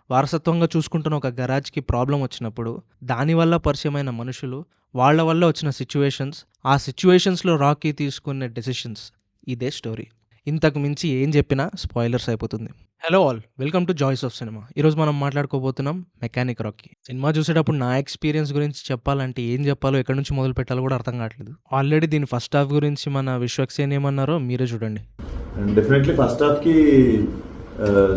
వారసత్వంగా చూసుకుంటున్న ఒక గరాజ్‌కి ప్రాబ్లమ్ వచ్చినప్పుడు, దానివల్ల పరిచయమైన మనుషులు, వాళ్ళ వల్ల వచ్చిన సిట్యుయేషన్స్, ఆ సిట్యుయేషన్స్‌లో రాకీ తీసుకునే డెసిషన్స్ ఇదే స్టోరీ. ఇంతకు మించి ఏం చెప్పినా స్పాయిలర్స్ అయిపోతుంది. Hello all! Welcome to Joys of Cinema. ఈరోజు మనం మాట్లాడుకోబోతున్నాం 'మెకానిక్ రాకీ'. సినిమా చూసేటప్పుడు నా ఎక్స్‌పీరియన్స్ గురించి చెప్పాలంటే ఏం చెప్పాలో, ఎక్కడి నుంచి మొదలుపెట్టాలో కూడా అర్థం కావట్లేదు. ఆల్రెడీ దీని ఫస్ట్ హాఫ్ గురించి మన విశ్వక్సేన్ ఏమన్నారో మీరే చూడండి. డెఫినెట్లీ ఫస్ట్ హాఫ్కి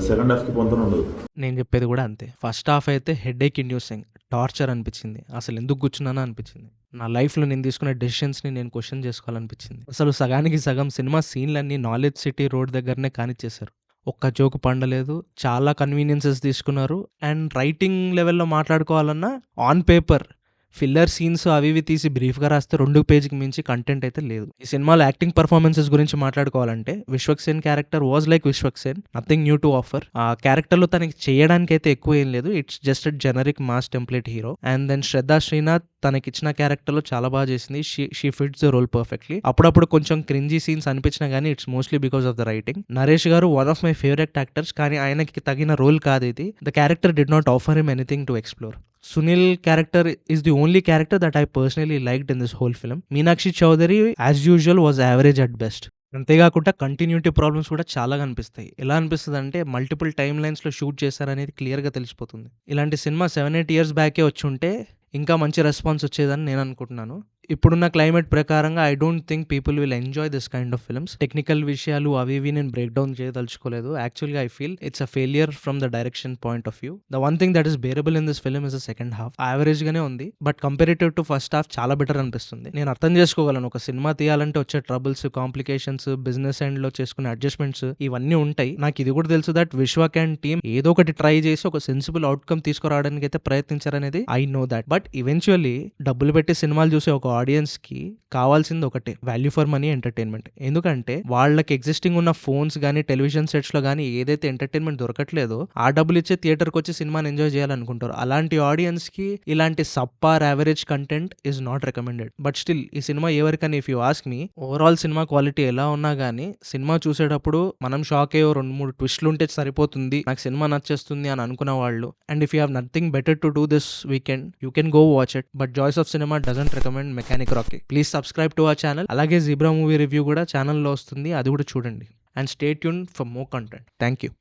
సెకండ్ హాఫ్కి పొంతన ఉండదు. నేను చెప్పేది కూడా అంతే. ఫస్ట్ హాఫ్ అయితే హెడేక్ ఇండ్యూసింగ్, టార్చర్ అనిపించింది. అసలు ఎందుకు కూర్చున్నానా అనిపించింది. నా లైఫ్‌లో నేను తీసుకునే డెసిషన్స్‌ని నేను క్వెషన్ చేసుకోవాలనిపించింది. అసలు సగానికి సగం సినిమా సీన్‌లన్నీ నాలెడ్జ్ సిటీ రోడ్ దగ్గరనే కానిచ్చేశారు. ఒక్క జోక్ పండలేదు. చాలా కన్వీనియన్సెస్ తీసుకున్నారు. అండ్ రైటింగ్ లెవెల్‌లో మాట్లాడుకోవాలన్నా ఆన్ పేపర్ ఫిల్లర్ సీన్స్ అవి ఇవి తీసి బ్రీఫ్‌గా రాస్తే 2 పేజీకి మించి కంటెంట్ అయితే లేదు. ఈ సినిమాలో యాక్టింగ్ పెర్ఫార్మన్సెస్ గురించి మాట్లాడుకోవాలంటే Vishwaksen character was like Vishwaksen, nothing new to offer. ఆ క్యారెక్టర్‌లో తనకి చేయడానికైతే ఎక్కువ ఏం లేదు. It's just a generic mass template hero. And then Shraddha Srinath తనకిచ్చిన క్యారెక్టర్‌లో చాలా బాగా చేసింది. She fits the role perfectly. అప్పుడప్పుడు కొంచెం క్రింజీ సీన్స్ అనిపించినా గానీ it's mostly because of the writing. Naresh garu one of my favourite actors, కానీ ఆయనకి తగిన రోల్ కాదు ఇది. The character did not offer him anything to explore. Sunil character is the only character that I personally liked in this whole film. Meenakshi Chaudhary as usual was average at best. అంతేకాకుండా continuity problems కూడా చాలా కనిపిస్తాయి. ఎలా అనిపిస్తదంటే multiple time లైన్స్‌లో shoot చేశారనేది క్లియర్‌గా తెలిసిపోతుంది. ఇలాంటి సినిమా 7, 8 ఇయర్స్ బ్యాకే వచ్చుంటే ఇంకా మంచి రెస్పాన్స్ వచ్చేదని నేను అనుకుంటున్నాను. ఇప్పుడున్న క్లైమేట్ ప్రకారంగా I don't think people will enjoy this kind of films. Technical విషయాలు అవి ఇవి నేను బ్రేక్ డౌన్ చేయదలుచుకోలేదు. యాక్చువల్‌గా I feel it's a failure from the direction point of view. The one thing that is bearable in this film is the second half. యావరేజ్‌గానే ఉంది. But comparative to first half చాలా better అనిపిస్తుంది. నేను అర్థం చేసుకోగలను. ఒక సినిమా తీయాలంటే వచ్చే ట్రబుల్స్, కాంప్లికేషన్స్, బిజినెస్ ఎండ్‌లో చేసుకునే అడ్జస్ట్‌మెంట్స్ ఇవన్నీ ఉంటాయి. నాకు ఇది కూడా తెలుసు దట్ విశ్వక్ అండ్ టీమ్ ఏదో ఒకటి ట్రై చేసి ఒక సెన్సిబుల్ అవుట్‌కమ్ తీసుకురావడానికి అయితే ప్రయత్నించారనేది I know that. But eventually డబ్బులు పెట్టి సినిమాలు చూసే ఒక ఆడియన్స్‌కి కావాల్సింది ఒకటే, వాల్యూ ఫర్ మనీ ఎంటర్టైన్మెంట్. ఎందుకంటే వాళ్ళకి ఎగ్జిస్టింగ్ ఉన్న ఫోన్స్ గానీ, టెలివిజన్ సెట్స్‌లో గానీ ఏదైతే ఎంటర్టైన్మెంట్ దొరకట్లేదో ఆ డబ్బులు ఇచ్చే థియేటర్‌కి వచ్చి సినిమాని ఎంజాయ్ చేయాలనుకుంటారు. అలాంటి ఆడియన్స్‌కి ఇలాంటి subpar average content is not recommended. But still ఈ సినిమా ఎవరికని if you ask me, overall సినిమా క్వాలిటీ ఎలా ఉన్నా గానీ సినిమా చూసేటప్పుడు మనం షాక్ అయ్యే 2, 3 ట్విస్టులు ఉంటే సరిపోతుంది, నాకు సినిమా నచ్చేస్తుంది అని అనుకున్న వాళ్ళు, and if you have nothing better to do this weekend you can go watch it. But Joys of Cinema doesn't recommend mechanic Rocky. Please subscribe to our channel. అలాగే జీబ్రా మూవీ రివ్యూ కూడా ఛానల్లో వస్తుంది, అది కూడా చూడండి. And stay tune for more content. Thank you.